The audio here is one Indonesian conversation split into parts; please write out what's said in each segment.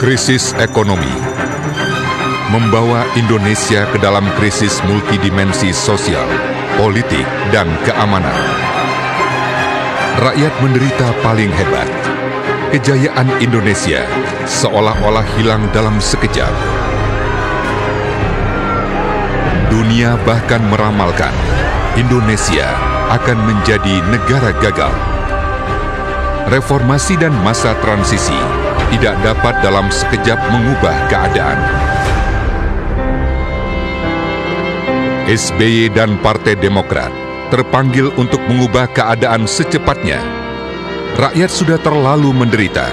Krisis ekonomi membawa Indonesia ke dalam krisis multidimensi sosial, politik, dan keamanan. Rakyat menderita paling hebat. Kejayaan Indonesia seolah-olah hilang dalam sekejap. Dunia bahkan meramalkan Indonesia akan menjadi negara gagal. Reformasi dan masa transisi tidak dapat dalam sekejap mengubah keadaan. SBY dan Partai Demokrat terpanggil untuk mengubah keadaan secepatnya. Rakyat sudah terlalu menderita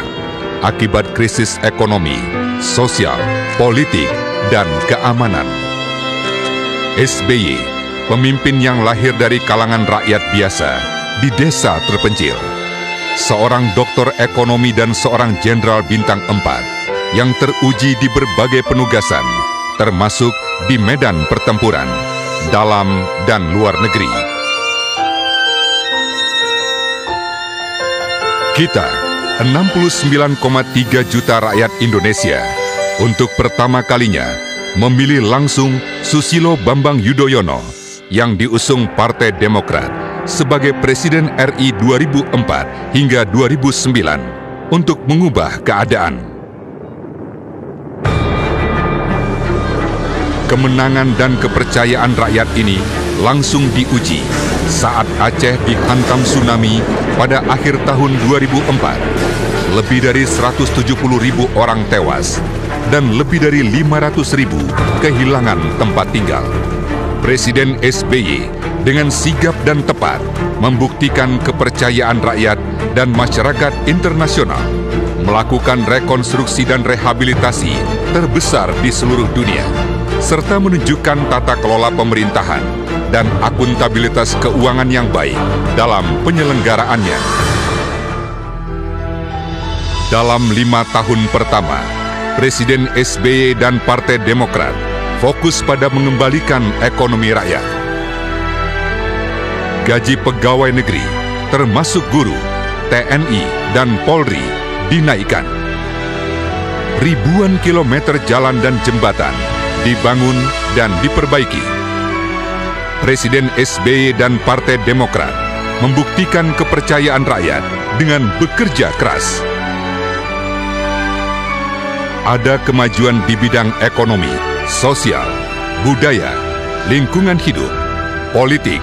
akibat krisis ekonomi, sosial, politik, dan keamanan. SBY, pemimpin yang lahir dari kalangan rakyat biasa di desa terpencil. Seorang doktor ekonomi dan seorang jenderal bintang 4 yang teruji di berbagai penugasan, termasuk di medan pertempuran, dalam dan luar negeri. Kita, 69,3 juta rakyat Indonesia, untuk pertama kalinya memilih langsung Susilo Bambang Yudhoyono yang diusung Partai Demokrat sebagai Presiden RI 2004 hingga 2009 untuk mengubah keadaan. Kemenangan dan kepercayaan rakyat ini langsung diuji saat Aceh dihantam tsunami pada akhir tahun 2004. Lebih dari 170.000 orang tewas dan lebih dari 500.000 kehilangan tempat tinggal. Presiden SBY dengan sigap dan tepat membuktikan kepercayaan rakyat dan masyarakat internasional, melakukan rekonstruksi dan rehabilitasi terbesar di seluruh dunia, serta menunjukkan tata kelola pemerintahan dan akuntabilitas keuangan yang baik dalam penyelenggaraannya. Dalam 5 tahun pertama, Presiden SBY dan Partai Demokrat fokus pada mengembalikan ekonomi rakyat. Gaji pegawai negeri, termasuk guru, TNI, dan Polri, dinaikkan. Ribuan kilometer jalan dan jembatan dibangun dan diperbaiki. Presiden SBY dan Partai Demokrat membuktikan kepercayaan rakyat dengan bekerja keras. Ada kemajuan di bidang ekonomi, sosial, budaya, lingkungan hidup, politik,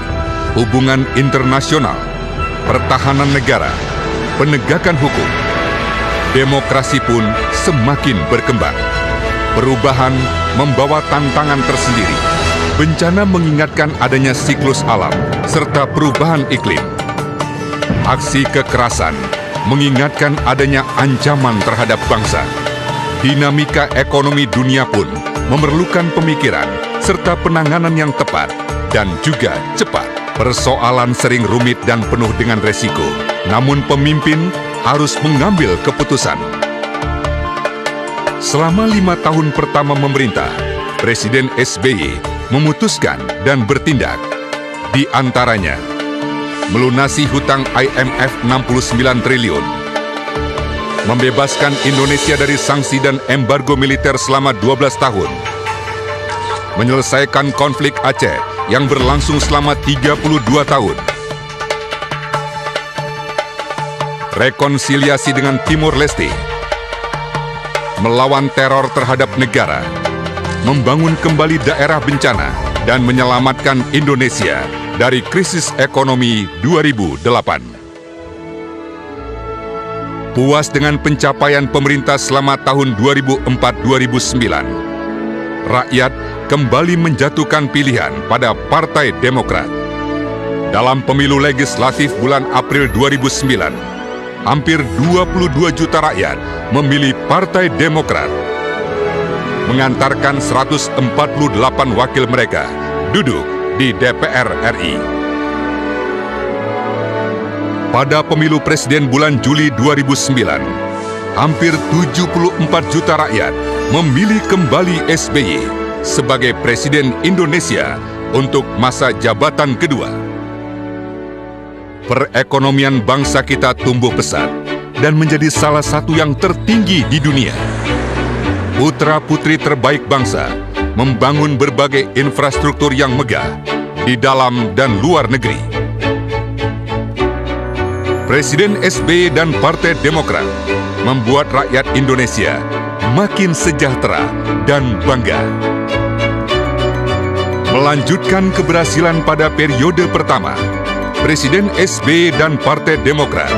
hubungan internasional, pertahanan negara, penegakan hukum. Demokrasi pun semakin berkembang. Perubahan membawa tantangan tersendiri. Bencana mengingatkan adanya siklus alam serta perubahan iklim. Aksi kekerasan mengingatkan adanya ancaman terhadap bangsa. Dinamika ekonomi dunia pun memerlukan pemikiran serta penanganan yang tepat dan juga cepat. Persoalan sering rumit dan penuh dengan resiko, namun pemimpin harus mengambil keputusan. Selama 5 tahun pertama memerintah, Presiden SBY memutuskan dan bertindak. Di antaranya, melunasi hutang IMF 69 triliun, membebaskan Indonesia dari sanksi dan embargo militer selama 12 tahun, menyelesaikan konflik Aceh yang berlangsung selama 32 tahun, rekonsiliasi dengan Timur Leste, melawan teror terhadap negara, membangun kembali daerah bencana, dan menyelamatkan Indonesia dari krisis ekonomi 2008. Puas dengan pencapaian pemerintah selama tahun 2004-2009, rakyat kembali menjatuhkan pilihan pada Partai Demokrat. Dalam pemilu legislatif bulan April 2009, hampir 22 juta rakyat memilih Partai Demokrat, mengantarkan 148 wakil mereka duduk di DPR RI. Pada pemilu presiden bulan Juli 2009, hampir 74 juta rakyat memilih kembali SBY sebagai Presiden Indonesia untuk masa jabatan kedua. Perekonomian bangsa kita tumbuh pesat dan menjadi salah satu yang tertinggi di dunia. putra-putri terbaik bangsa membangun berbagai infrastruktur yang megah di dalam dan luar negeri. Presiden SBY dan Partai Demokrat membuat rakyat Indonesia makin sejahtera dan bangga. Melanjutkan keberhasilan pada periode pertama, Presiden SBY dan Partai Demokrat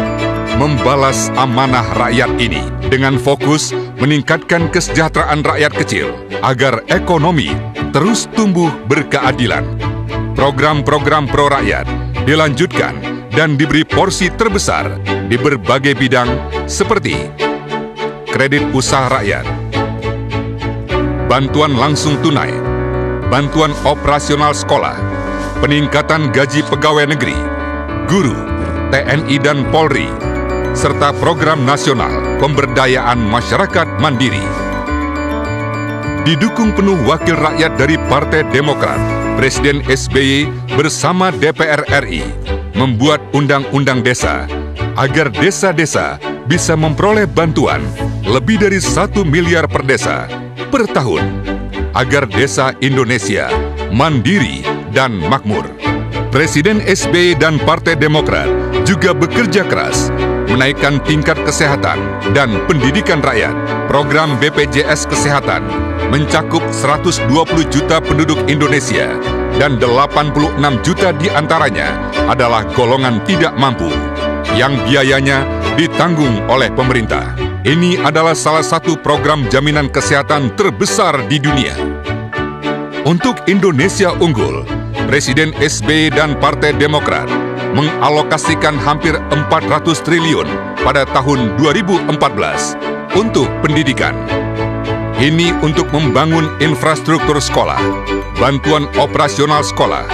membalas amanah rakyat ini dengan fokus meningkatkan kesejahteraan rakyat kecil agar ekonomi terus tumbuh berkeadilan. Program-program pro rakyat dilanjutkan dan diberi porsi terbesar di berbagai bidang seperti kredit usaha rakyat, bantuan langsung tunai, bantuan operasional sekolah, peningkatan gaji pegawai negeri, guru, TNI dan Polri, serta program nasional pemberdayaan masyarakat mandiri. Didukung penuh wakil rakyat dari Partai Demokrat, Presiden SBY bersama DPR RI membuat undang-undang desa agar desa-desa bisa memperoleh bantuan lebih dari 1 miliar per desa per tahun agar desa Indonesia mandiri dan makmur. Presiden SBY dan Partai Demokrat juga bekerja keras menaikkan tingkat kesehatan dan pendidikan rakyat. Program BPJS Kesehatan mencakup 120 juta penduduk Indonesia dan 86 juta diantaranya adalah golongan tidak mampu yang biayanya ditanggung oleh pemerintah. Ini adalah salah satu program jaminan kesehatan terbesar di dunia. Untuk Indonesia Unggul, Presiden SBY dan Partai Demokrat mengalokasikan hampir 400 triliun pada tahun 2014 untuk pendidikan. Ini untuk membangun infrastruktur sekolah, bantuan operasional sekolah,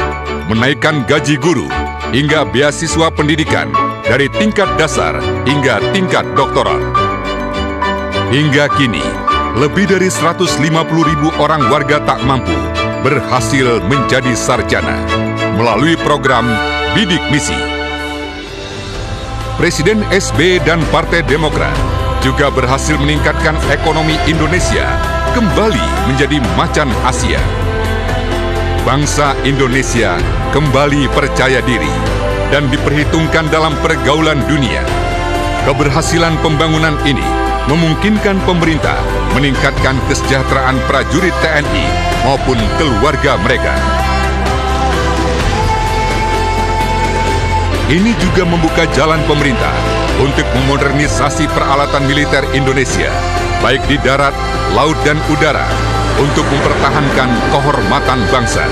menaikkan gaji guru, hingga beasiswa pendidikan dari tingkat dasar hingga tingkat doktoral. Hingga kini, lebih dari 150.000 orang warga tak mampu berhasil menjadi sarjana melalui program Bidik Misi. Presiden SBY dan Partai Demokrat juga berhasil meningkatkan ekonomi Indonesia kembali menjadi macan Asia. Bangsa Indonesia kembali percaya diri dan diperhitungkan dalam pergaulan dunia. Keberhasilan pembangunan ini memungkinkan pemerintah meningkatkan kesejahteraan prajurit TNI maupun keluarga mereka. Ini juga membuka jalan pemerintah untuk memodernisasi peralatan militer Indonesia, baik di darat, laut, dan udara, untuk mempertahankan kehormatan bangsa.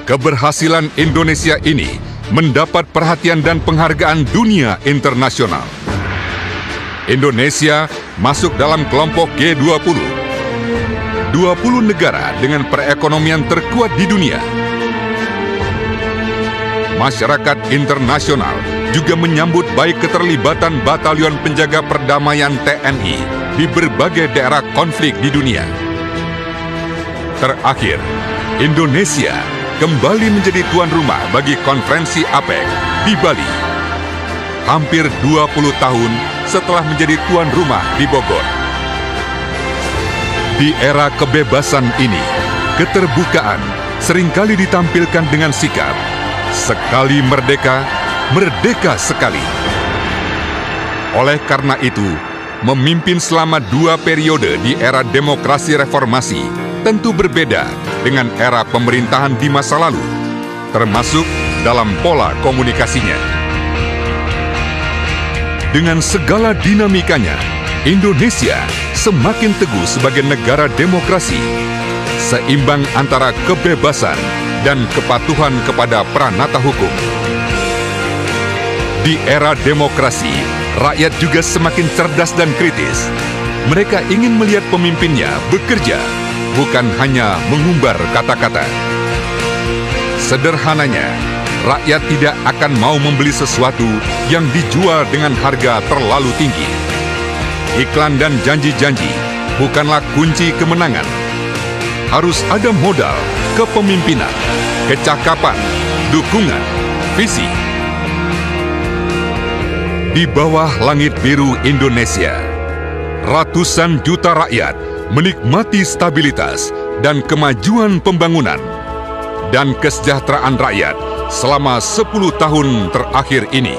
Keberhasilan Indonesia ini mendapat perhatian dan penghargaan dunia internasional. Indonesia masuk dalam kelompok G20, 20 negara dengan perekonomian terkuat di dunia. Masyarakat internasional juga menyambut baik keterlibatan Batalion Penjaga Perdamaian TNI di berbagai daerah konflik di dunia. Terakhir, Indonesia kembali menjadi tuan rumah bagi konferensi APEC di Bali. Hampir 20 tahun setelah menjadi tuan rumah di Bogor. Di era kebebasan ini, keterbukaan seringkali ditampilkan dengan sikap sekali merdeka, merdeka sekali. Oleh karena itu, memimpin selama 2 periode di era demokrasi reformasi tentu berbeda dengan era pemerintahan di masa lalu, termasuk dalam pola komunikasinya. Dengan segala dinamikanya, Indonesia semakin teguh sebagai negara demokrasi, seimbang antara kebebasan dan kepatuhan kepada pranata hukum. Di era demokrasi, rakyat juga semakin cerdas dan kritis. Mereka ingin melihat pemimpinnya bekerja, bukan hanya mengumbar kata-kata. Sederhananya, rakyat tidak akan mau membeli sesuatu yang dijual dengan harga terlalu tinggi. Iklan dan janji-janji bukanlah kunci kemenangan. Harus ada modal, kepemimpinan, kecakapan, dukungan, visi. Di bawah langit biru Indonesia, ratusan juta rakyat menikmati stabilitas dan kemajuan pembangunan dan kesejahteraan rakyat selama 10 tahun terakhir ini.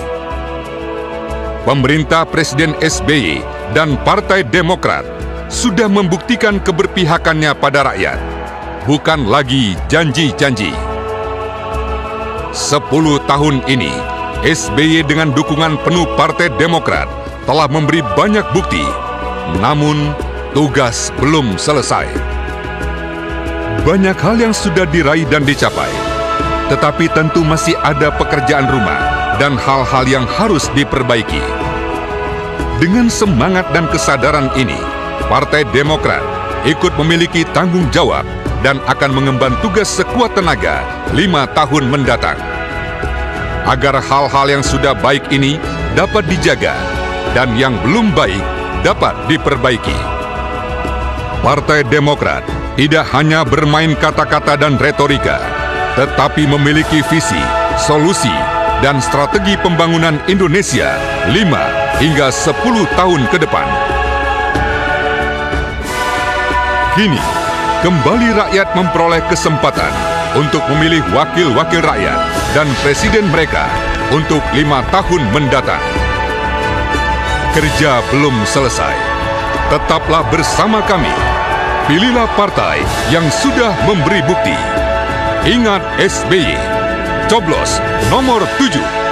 Pemerintah Presiden SBY dan Partai Demokrat sudah membuktikan keberpihakannya pada rakyat, bukan lagi janji-janji. 10 tahun ini, SBY dengan dukungan penuh Partai Demokrat telah memberi banyak bukti, namun tugas belum selesai. Banyak hal yang sudah diraih dan dicapai, tetapi tentu masih ada pekerjaan rumah dan hal-hal yang harus diperbaiki. Dengan semangat dan kesadaran ini, Partai Demokrat ikut memiliki tanggung jawab dan akan mengemban tugas sekuat tenaga 5 tahun mendatang. Agar hal-hal yang sudah baik ini dapat dijaga dan yang belum baik dapat diperbaiki. Partai Demokrat tidak hanya bermain kata-kata dan retorika, tetapi memiliki visi, solusi, dan strategi pembangunan Indonesia 5 hingga 10 tahun ke depan. Kini, kembali rakyat memperoleh kesempatan untuk memilih wakil-wakil rakyat dan presiden mereka untuk 5 tahun mendatang. Kerja belum selesai. Tetaplah bersama kami. Pilihlah partai yang sudah memberi bukti. Ingat SBY. Coblos nomor 7.